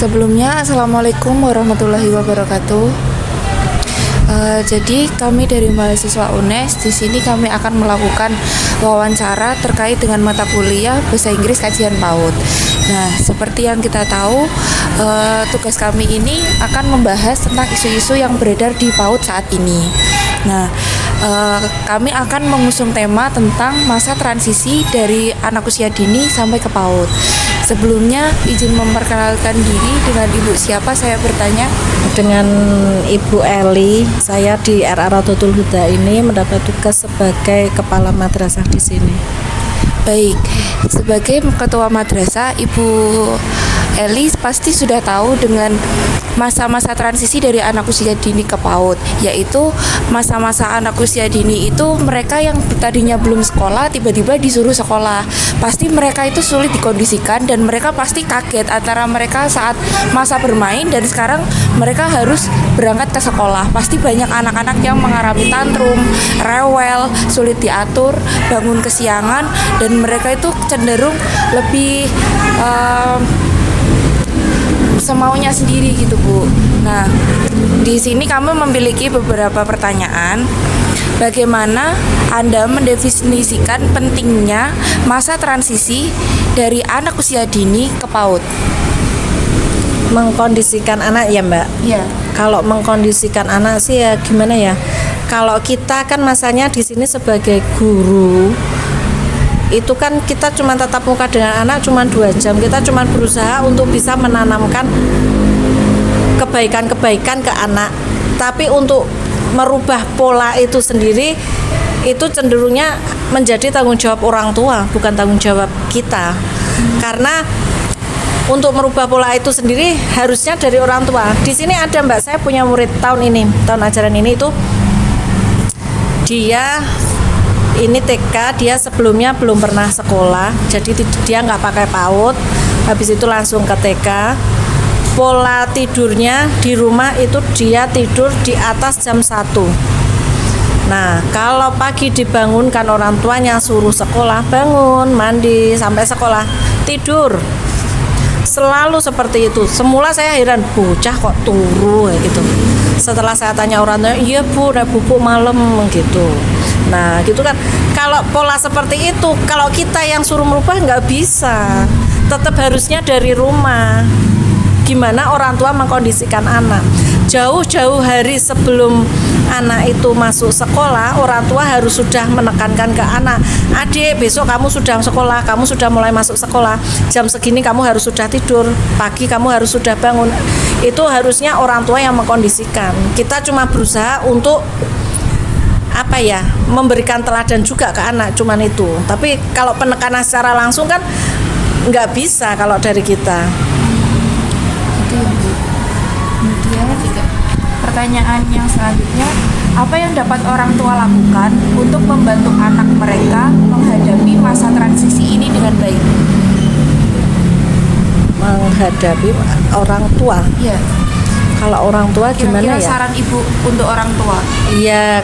Sebelumnya, Assalamualaikum warahmatullahi wabarakatuh. Jadi kami dari mahasiswa UNES di sini kami akan melakukan wawancara terkait dengan mata kuliah Bahasa Inggris Kajian PAUD. Nah, seperti yang kita tahu, tugas kami ini akan membahas tentang isu-isu yang beredar di PAUD saat ini. Nah, kami akan mengusung tema tentang masa transisi dari anak usia dini sampai ke PAUD. Sebelumnya, izin memperkenalkan diri, dengan Ibu siapa saya bertanya? Dengan Ibu Eli, saya di RA Rodotul Huda ini mendapat tugas sebagai kepala madrasah di sini. Baik, sebagai ketua madrasah, Ibu Eli pasti sudah tahu dengan masa-masa transisi dari anak usia dini ke PAUD, yaitu masa-masa anak usia dini itu mereka yang tadinya belum sekolah tiba-tiba disuruh sekolah. Pasti mereka itu sulit dikondisikan dan mereka pasti kaget antara mereka saat masa bermain dan sekarang mereka harus berangkat ke sekolah. Pasti banyak anak-anak yang mengalami tantrum, rewel, sulit diatur, bangun kesiangan, dan mereka itu cenderung lebih semaunya sendiri gitu, Bu. Nah, di sini kami memiliki beberapa pertanyaan. Bagaimana Anda mendefinisikan pentingnya masa transisi dari anak usia dini ke PAUD? Mengkondisikan anak ya, Mbak? Iya. Kalau mengkondisikan anak sih ya gimana ya? Kalau kita kan masanya di sini sebagai guru, itu kan kita cuma tatap muka dengan anak cuma 2 jam. Kita cuma berusaha untuk bisa menanamkan kebaikan-kebaikan ke anak. Tapi untuk merubah pola itu sendiri, itu cenderungnya menjadi tanggung jawab orang tua, bukan tanggung jawab kita. Karena untuk merubah pola itu sendiri harusnya dari orang tua. Di sini ada, Mbak, saya punya murid tahun ajaran ini itu dia ini TK, dia sebelumnya belum pernah sekolah, jadi dia nggak pakai PAUD. Habis itu langsung ke TK. Pola tidurnya di rumah itu dia tidur di atas jam 1. Nah, kalau pagi dibangunkan orang tuanya suruh sekolah, bangun, mandi, sampai sekolah, tidur. Selalu seperti itu. Semula saya heran, bocah kok turu gitu. Setelah saya tanya orang tua, iya Bu, bubuk malam gitu. Nah, gitu kan. Kalau pola seperti itu, kalau kita yang suruh merubah nggak bisa. Tetap harusnya dari rumah. Gimana orang tua mengkondisikan anak? Jauh-jauh hari sebelum anak itu masuk sekolah, orang tua harus sudah menekankan ke anak, adik, besok kamu sudah sekolah, kamu sudah mulai masuk sekolah, jam segini kamu harus sudah tidur, pagi kamu harus sudah bangun. Itu harusnya orang tua yang mengkondisikan. Kita cuma berusaha untuk memberikan teladan juga ke anak, cuman itu. Tapi kalau penekanan secara langsung kan nggak bisa kalau dari kita. Itu ya, Bu. Kemudian pertanyaan yang selanjutnya, apa yang dapat orang tua lakukan untuk membantu anak mereka menghadapi masa transisi ini dengan baik? Menghadapi orang tua. Iya. Kalau orang tua Kira-kira gimana ya? saran Ibu untuk orang tua? Iya,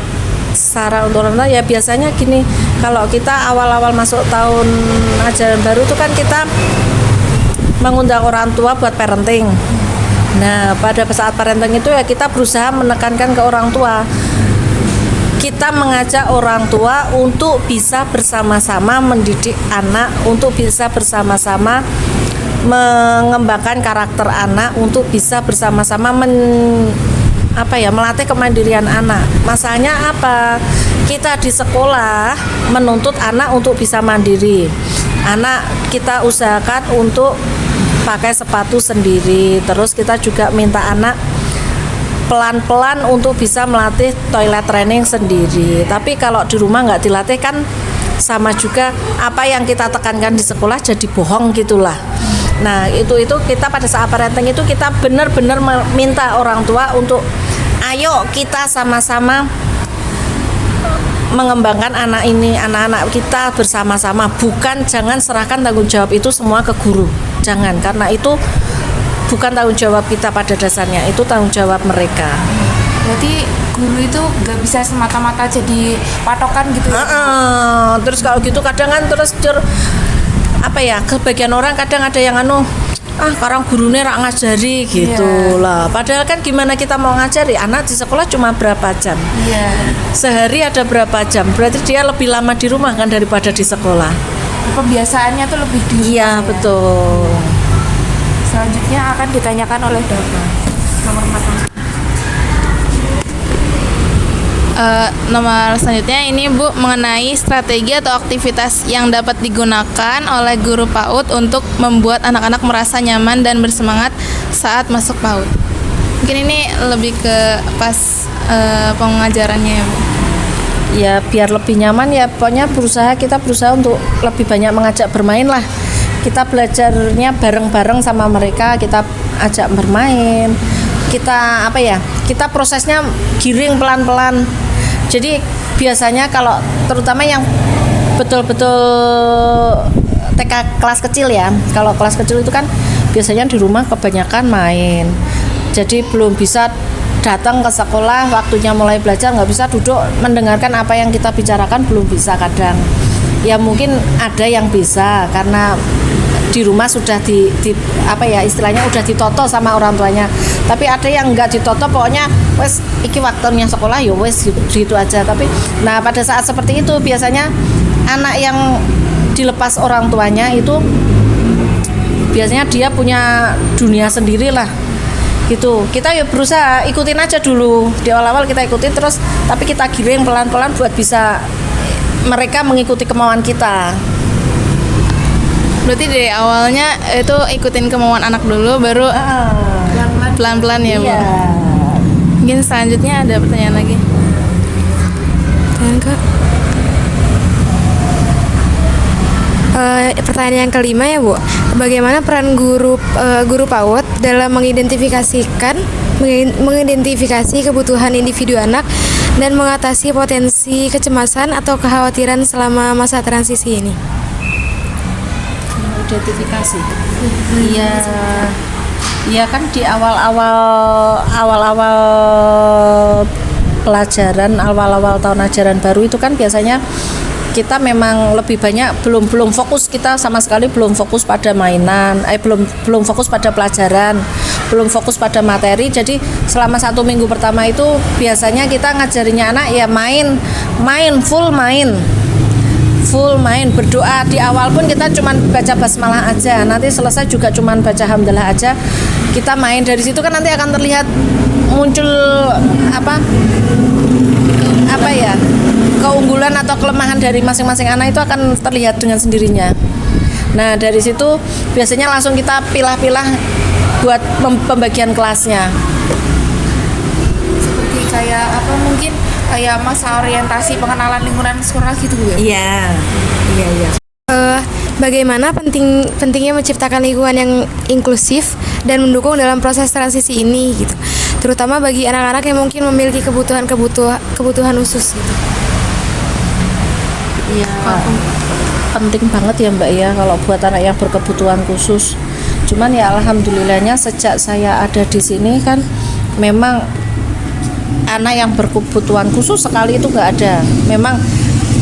saran untuk orang tua ya biasanya gini, kalau kita awal-awal masuk tahun ajaran baru itu kan kita mengundang orang tua buat parenting. Nah, pada saat parenting itu ya kita berusaha menekankan ke orang tua. Kita mengajak orang tua untuk bisa bersama-sama mendidik anak, untuk bisa bersama-sama mengembangkan karakter anak, untuk bisa bersama-sama melatih kemandirian anak. Masalahnya apa? Kita di sekolah menuntut anak untuk bisa mandiri. Anak kita usahakan untuk pakai sepatu sendiri. Terus kita juga minta anak pelan-pelan untuk bisa melatih toilet training sendiri. Tapi kalau di rumah nggak dilatih kan sama juga apa yang kita tekankan di sekolah jadi bohong gitulah. Nah, itu kita pada saat parenting itu kita benar-benar meminta orang tua untuk ayo kita sama-sama mengembangkan anak-anak kita bersama-sama. Bukan, jangan serahkan tanggung jawab itu semua ke guru. Jangan, karena itu bukan tanggung jawab kita pada dasarnya, itu tanggung jawab mereka. Berarti guru itu nggak bisa semata-mata jadi patokan gitu ya? Terus kalau gitu kadang kan kebagian orang kadang ada yang karang gurune rak ngajari gitu lah. Padahal kan gimana kita mau ngajari anak di sekolah cuma berapa jam? Iya. Sehari ada berapa jam? Berarti dia lebih lama di rumah kan daripada di sekolah. Pembiasaannya tuh lebih di Iya, rumah ya. betul. Selanjutnya akan ditanyakan oleh Bapak. Nomor 4. Nomor selanjutnya ini Bu mengenai strategi atau aktivitas yang dapat digunakan oleh guru PAUD untuk membuat anak-anak merasa nyaman dan bersemangat saat masuk PAUD. Mungkin ini lebih ke pas pengajarannya ya Bu. Ya biar lebih nyaman ya pokoknya kita berusaha untuk lebih banyak mengajak bermain lah. Kita belajarnya bareng-bareng sama mereka, kita ajak bermain. Kita kita prosesnya giring pelan-pelan. Jadi biasanya kalau terutama yang betul-betul TK kelas kecil ya, kalau kelas kecil itu kan biasanya di rumah kebanyakan main, jadi belum bisa datang ke sekolah waktunya mulai belajar, nggak bisa duduk mendengarkan apa yang kita bicarakan, belum bisa kadang. Ya mungkin ada yang bisa karena di rumah sudah istilahnya udah ditoto sama orang tuanya, tapi ada yang enggak ditoto, pokoknya wes iki waktunya sekolah ya wes gitu aja. Tapi nah pada saat seperti itu biasanya anak yang dilepas orang tuanya itu biasanya dia punya dunia sendiri lah gitu. Kita ya berusaha ikutin aja dulu di awal-awal, kita ikutin terus, tapi kita giring pelan-pelan buat bisa mereka mengikuti kemauan kita. Berarti dari awalnya itu ikutin kemauan anak dulu, baru pelan-pelan ya Bu. Iya. Mungkin selanjutnya ada pertanyaan lagi. Kak. Pertanyaan yang kelima ya Bu, bagaimana peran guru PAUD dalam mengidentifikasi kebutuhan individu anak dan mengatasi potensi kecemasan atau kekhawatiran selama masa transisi ini? Identifikasi. Iya kan di awal-awal pelajaran, awal-awal tahun ajaran baru itu kan biasanya kita memang lebih banyak belum fokus, kita sama sekali belum fokus pada mainan, belum fokus pada pelajaran, belum fokus pada materi. Jadi selama 1 minggu pertama itu biasanya kita ngajarinya anak ya main, full main, berdoa. Di awal pun kita cuma baca basmalah aja, nanti selesai juga cuma baca hamdalah aja. Kita main, dari situ kan nanti akan terlihat muncul keunggulan atau kelemahan dari masing-masing anak itu akan terlihat dengan sendirinya. Nah dari situ biasanya langsung kita pilah-pilah buat pembagian kelasnya. Seperti kayak mungkin kayak masa orientasi pengenalan lingkungan sekolah gitu ya? Iya. Bagaimana pentingnya menciptakan lingkungan yang inklusif dan mendukung dalam proses transisi ini gitu, terutama bagi anak-anak yang mungkin memiliki kebutuhan khusus gitu. Iya. Penting banget ya Mbak ya kalau buat anak yang berkebutuhan khusus. Cuman ya alhamdulillahnya sejak saya ada di sini kan memang anak yang berkebutuhan khusus sekali itu nggak ada. Memang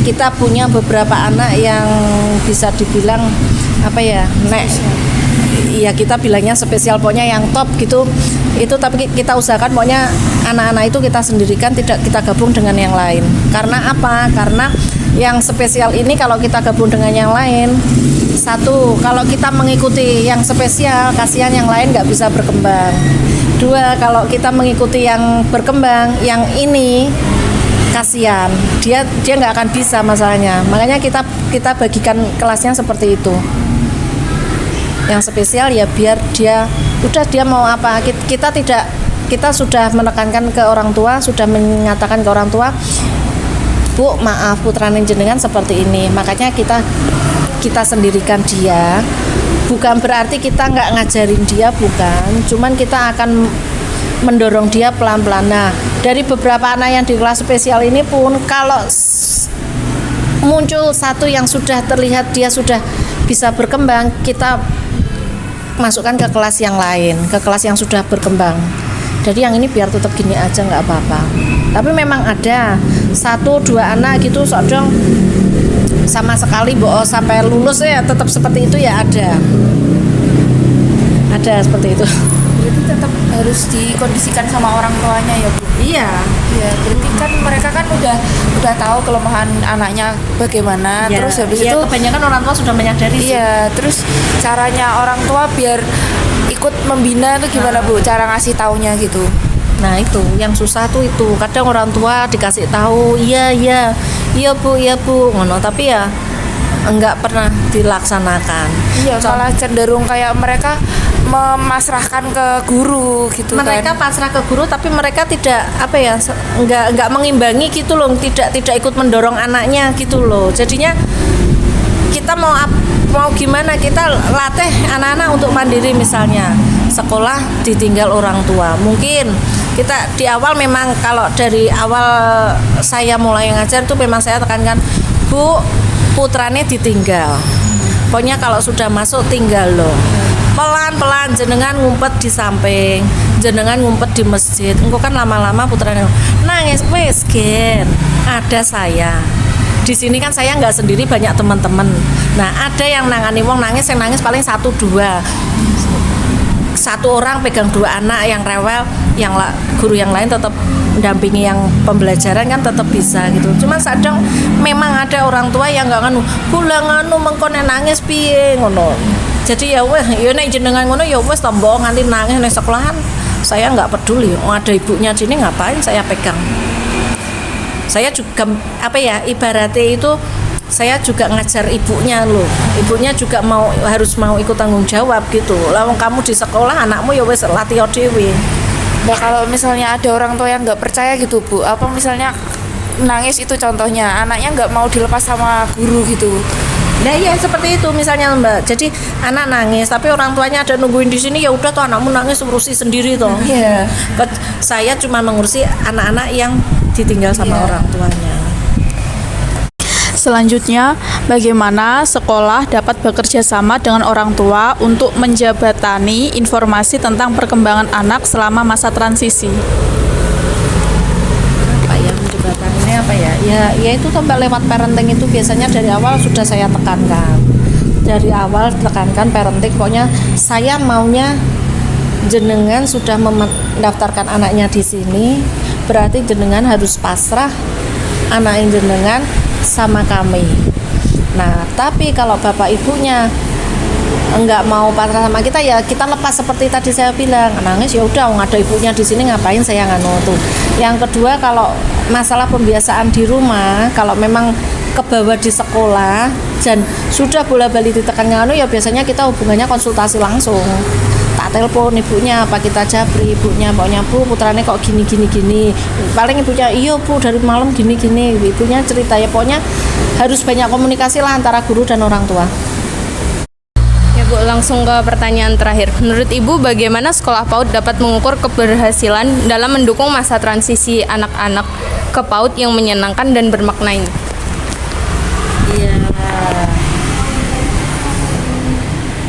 kita punya beberapa anak yang bisa dibilang kita bilangnya spesial, pokoknya yang top gitu. Itu tapi kita usahakan pokoknya anak-anak itu kita sendirikan, tidak kita gabung dengan yang lain. Karena apa? Karena yang spesial ini kalau kita gabung dengan yang lain, satu, kalau kita mengikuti yang spesial, kasihan yang lain nggak bisa berkembang. Dua, kalau kita mengikuti yang berkembang, yang ini kasihan, dia nggak akan bisa masalahnya. Makanya kita bagikan kelasnya seperti itu. Yang spesial ya biar dia mau apa, kita sudah menekankan ke orang tua, sudah menyatakan ke orang tua, Bu, maaf putrane jenengan seperti ini. Makanya kita sendirikan dia. Bukan berarti kita nggak ngajarin dia, bukan. Cuman kita akan mendorong dia pelan-pelan. Nah, dari beberapa anak yang di kelas spesial ini pun kalau muncul satu yang sudah terlihat dia sudah bisa berkembang, kita masukkan ke kelas yang lain, ke kelas yang sudah berkembang. Jadi yang ini biar tetap gini aja nggak apa-apa. Tapi memang ada 1-2 anak gitu sodong sama sekali sampai lulus ya tetap seperti itu ya ada. Ada seperti itu. Berarti tetap harus dikondisikan sama orang tuanya ya Bu. Iya. Iya, berarti kan mereka kan udah tahu kelemahan anaknya bagaimana. Ya, Terus habis ya, itu kebanyakan orang tua sudah menyadari sih. iya, terus caranya orang tua biar ikut membina itu gimana Bu? Cara ngasih taunya gitu. Nah itu yang susah tuh itu. Kadang orang tua dikasih tahu, iya bu, ngono, tapi ya enggak pernah dilaksanakan. Iya, malah cenderung kayak mereka memasrahkan ke guru gitu Mereka kan. pasrah ke guru, tapi mereka tidak enggak mengimbangi gitu loh, tidak ikut mendorong anaknya gitu loh. Jadinya kita mau gimana, kita latih anak-anak untuk mandiri, misalnya sekolah ditinggal orang tua. Mungkin kita di awal memang, kalau dari awal saya mulai ngajar itu memang saya tekankan, Bu, putrane ditinggal, pokoknya kalau sudah masuk tinggal loh, pelan-pelan jenengan ngumpet di samping, jenengan ngumpet di masjid, engkau kan lama-lama putrane nangis, wes gen ada saya di sini kan, saya nggak sendiri, banyak teman-teman. Nah ada yang nangani wong nangis, yang nangis paling 1-2, satu orang pegang 2 anak yang rewel, guru yang lain tetap mendampingi yang pembelajaran kan tetap bisa gitu. Cuman kadang memang ada orang tua yang nggak nganu, pulang nganu mengkone nangis piye ngono. Jadi ya wes, ya nek jenengan ngono ya wes tombo nganti nangis nek sekolahan, saya nggak peduli. Ada ibunya sini ngapain saya pegang. Saya juga ibaratnya itu saya juga ngajar ibunya loh. Ibunya juga harus mau ikut tanggung jawab gitu. Lah kamu di sekolah, anakmu ya wes latih dhewe. Nah, kalau misalnya ada orang tua yang nggak percaya gitu Bu, apa misalnya nangis itu contohnya, anaknya nggak mau dilepas sama guru gitu. Nah iya seperti itu misalnya Mbak. Jadi anak nangis tapi orang tuanya ada nungguin di sini, ya udah tuh anakmu nangis urusi sendiri toh. Iya. Saya cuma mengurusi anak-anak yang ditinggal sama orang tuanya. Selanjutnya, bagaimana sekolah dapat bekerja sama dengan orang tua untuk menjabatani informasi tentang perkembangan anak selama masa transisi? Menjebatannya apa ya? Ya itu Mbak, lewat parenting itu biasanya dari awal sudah saya tekankan. Dari awal tekankan parenting, pokoknya saya maunya jenengan sudah mendaftarkan anaknya di sini, berarti jenengan harus pasrah anak jenengan sama kami. Nah, tapi kalau bapak ibunya enggak mau pasrah sama kita, ya kita lepas seperti tadi saya bilang, nangis ya udah, ada ibunya di sini ngapain saya nganu tuh. Yang kedua, kalau masalah pembiasaan di rumah, kalau memang kebawa di sekolah dan sudah bola-balik ditekan nganu, ya biasanya kita hubungannya konsultasi langsung. Tak telepon ibunya, apa kita japri ibunya, pokoknya Bu putrane kok gini. Paling ibunya, iya Bu dari malam gini. Ibunya cerita, ya pokoknya harus banyak komunikasi lah antara guru dan orang tua. Ya Bu, langsung ke pertanyaan terakhir. Menurut Ibu, bagaimana sekolah PAUD dapat mengukur keberhasilan dalam mendukung masa transisi anak-anak ke PAUD yang menyenangkan dan bermakna ini? Iya.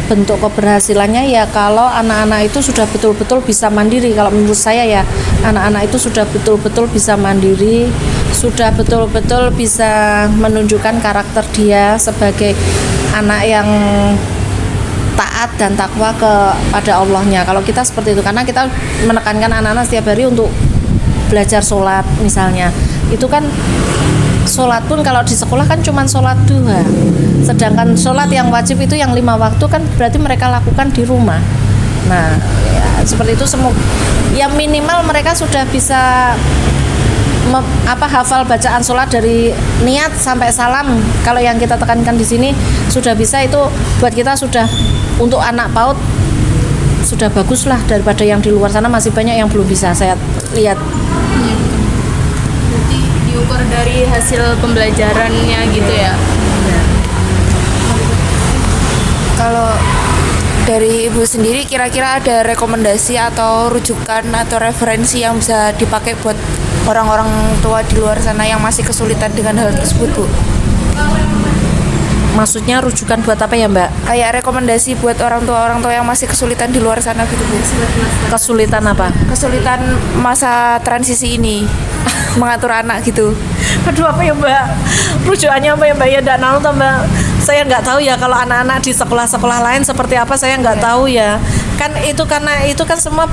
Bentuk keberhasilannya ya kalau anak-anak itu sudah betul-betul bisa mandiri. Kalau menurut saya ya, anak-anak itu sudah betul-betul bisa mandiri, sudah betul-betul bisa menunjukkan karakter dia sebagai anak yang taat dan takwa kepada Allahnya. Kalau kita seperti itu, karena kita menekankan anak-anak setiap hari untuk belajar sholat misalnya, itu kan sholat pun kalau di sekolah kan cuma sholat 2, sedangkan sholat yang wajib itu yang 5 waktu kan berarti mereka lakukan di rumah. Nah ya, seperti itu semua, ya minimal mereka sudah bisa hafal bacaan sholat dari niat sampai salam. Kalau yang kita tekankan di sini sudah bisa, itu buat kita sudah, untuk anak PAUD sudah bagus lah, daripada yang di luar sana masih banyak yang belum bisa saya lihat. Berarti diukur dari hasil pembelajarannya gitu ya? Kalau dari Ibu sendiri kira-kira ada rekomendasi atau rujukan atau referensi yang bisa dipakai buat orang-orang tua di luar sana yang masih kesulitan dengan hal tersebut Bu? Maksudnya rujukan buat apa ya Mbak? Kayak rekomendasi buat orang tua yang masih kesulitan di luar sana gitu Bu. Kesulitan apa? Kesulitan masa transisi ini mengatur anak gitu. Aduh, apa ya Mbak? Rujukannya apa ya Mbak? Ya enggak tahu Mbak. Saya nggak tahu ya kalau anak-anak di sekolah-sekolah lain seperti apa, saya nggak tahu ya. kan itu karena itu kan semua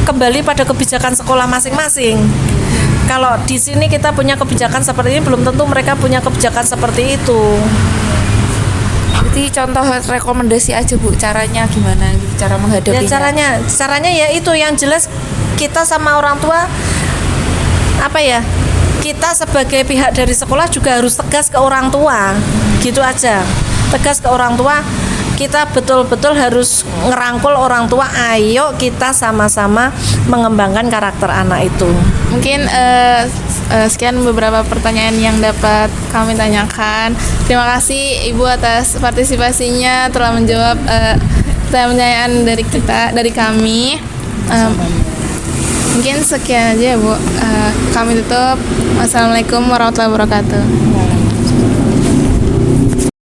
kembali pada kebijakan sekolah masing-masing. Kalau di sini kita punya kebijakan seperti ini, belum tentu mereka punya kebijakan seperti itu. Jadi contoh rekomendasi aja Bu, caranya gimana gitu, cara menghadapinya. Ya caranya ya itu yang jelas kita sama orang tua apa ya? Kita sebagai pihak dari sekolah juga harus tegas ke orang tua. Gitu aja. Tegas ke orang tua. Kita betul-betul harus ngerangkul orang tua, ayo kita sama-sama mengembangkan karakter anak itu. Mungkin sekian beberapa pertanyaan yang dapat kami tanyakan. Terima kasih Ibu atas partisipasinya, telah menjawab pertanyaan dari kami. Mungkin sekian aja ya Bu. Kami tutup. Wassalamualaikum warahmatullahi wabarakatuh.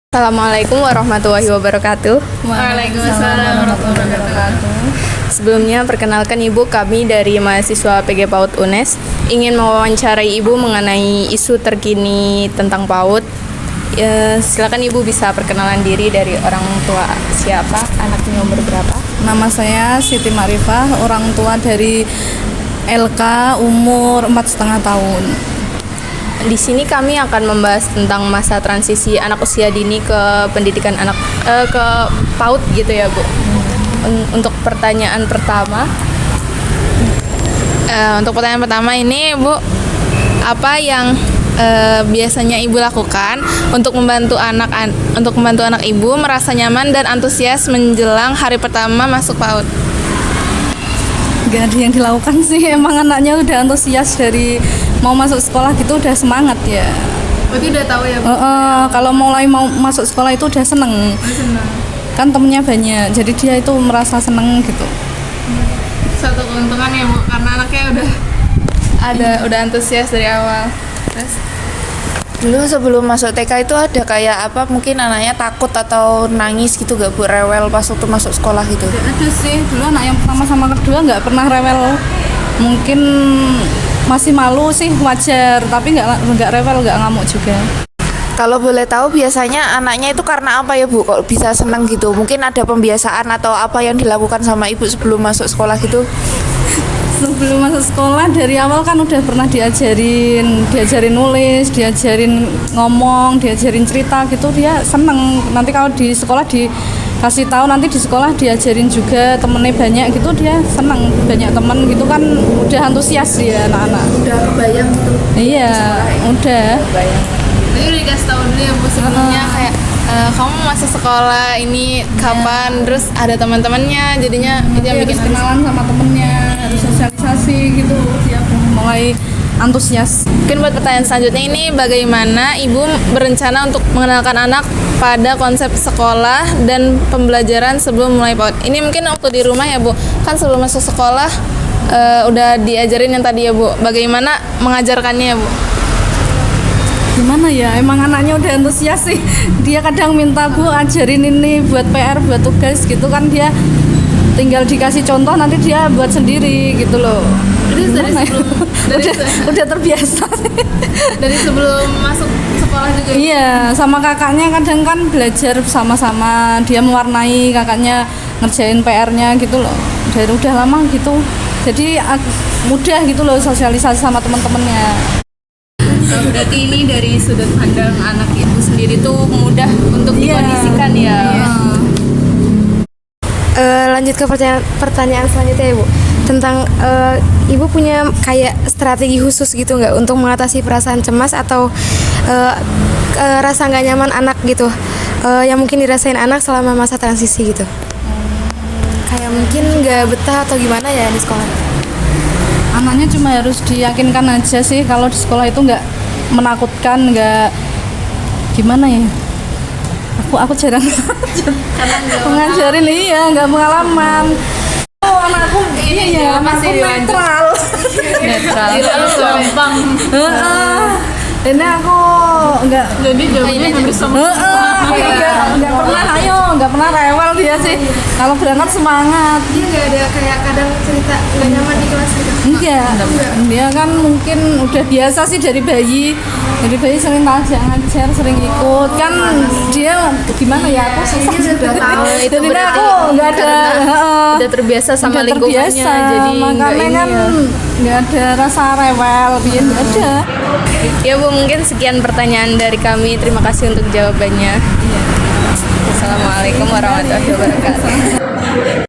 Assalamualaikum warahmatullahi wabarakatuh. Waalaikumsalam warahmatullahi wabarakatuh. Sebelumnya perkenalkan Ibu, kami dari mahasiswa PG PAUD UNES ingin mewawancarai Ibu mengenai isu terkini tentang PAUD. Silakan Ibu bisa perkenalan diri, dari orang tua siapa, anaknya umur berapa? Nama saya Siti Marifah, orang tua dari LK, umur 4,5 tahun. Di sini kami akan membahas tentang masa transisi anak usia dini ke pendidikan anak ke PAUD gitu ya Bu. Untuk pertanyaan pertama, ini Bu, apa yang biasanya Ibu lakukan untuk membantu anak Ibu merasa nyaman dan antusias menjelang hari pertama masuk PAUD? Gak ada yang dilakukan sih, emang anaknya udah antusias dari mau masuk sekolah gitu, udah semangat ya. Berarti udah tahu ya Bu? Kalau mulai mau masuk sekolah itu udah seneng. Kan temennya banyak, jadi dia itu merasa seneng gitu. Suatu keuntungan ya Bu, karena anaknya udah antusias dari awal. Terus Dulu sebelum masuk TK itu ada kayak apa, mungkin anaknya takut atau nangis gitu gak Bu, rewel pas waktu masuk sekolah gitu? Ada sih, dulu anak yang pertama sama kedua nggak pernah rewel. Mungkin masih malu sih, wajar, tapi nggak rewel, nggak ngamuk juga. Kalau boleh tahu biasanya anaknya itu karena apa ya Bu, kok bisa seneng gitu? Mungkin ada pembiasaan atau apa yang dilakukan sama Ibu sebelum masuk sekolah gitu? Sebelum masuk sekolah dari awal kan udah pernah diajarin nulis, diajarin ngomong, diajarin cerita gitu, dia seneng. Nanti kalau di sekolah dikasih tahu, nanti di sekolah diajarin juga, temennya banyak gitu, dia seneng, banyak temen gitu kan, udah antusias ya anak-anak. Udah kebayang gitu? Iya, udah. Jadi udah dikasih tahu dulu ya Bu sebelumnya, kayak kamu masuk sekolah ini kapan, terus ada teman-temannya, jadinya itu yang bikin harus kenalan sama temennya, harus sosialisasi gitu, dia mulai antusias. Mungkin buat pertanyaan selanjutnya ini, bagaimana Ibu berencana untuk mengenalkan anak pada konsep sekolah dan pembelajaran sebelum mulai PAUD? Ini mungkin waktu di rumah ya Bu, kan sebelum masuk sekolah udah diajarin yang tadi ya Bu, bagaimana mengajarkannya ya Bu? Gimana ya, emang anaknya udah antusias sih, dia kadang minta Bu ajarin ini buat PR, buat tugas gitu kan, dia tinggal dikasih contoh nanti dia buat sendiri gitu loh. Udah terbiasa sih. Dari sebelum masuk sekolah juga? Iya, sama kakaknya kadang kan belajar sama-sama, dia mewarnai, kakaknya ngerjain PR-nya gitu loh, dari udah lama gitu, jadi mudah gitu loh sosialisasi sama teman-temannya. Berarti ini dari sudut pandang anak Ibu sendiri tuh mudah untuk dikondisikan ya. Lanjut ke pertanyaan selanjutnya Ibu, tentang Ibu punya kayak strategi khusus gitu nggak untuk mengatasi perasaan cemas atau rasa nggak nyaman anak gitu, yang mungkin dirasain anak selama masa transisi gitu? Kayak mungkin nggak betah atau gimana ya di sekolah? Anaknya cuma harus diyakinkan aja sih, kalau di sekolah itu nggak menakutkan, nggak gimana ya, aku jarang mengajarin, iya nggak pengalaman. Anakku iya, anakku netral. Gampang. Ini aku enggak. Jadi jawabnya hampir semua. Enggak pernah, enggak pernah rewel dia sih. Kalau berangkat semangat. Dia nggak ada kayak kadang cerita nggak nyaman di kelas gitu. Enggak. Dia kan mungkin udah biasa sih dari bayi. Dari bayi sering tajak ngajar, sering ikut. Kan dia gimana ya? Aku susah Udah tahu itu jadi berarti aku enggak ada Udah terbiasa sama udah lingkungannya, terbiasa, jadi nggak makanya ini kan ya. nggak ada rasa rewel, biar nggak ada. Ya Bu, mungkin sekian pertanyaan dari kami. Terima kasih untuk jawabannya. Assalamualaikum warahmatullahi wabarakatuh.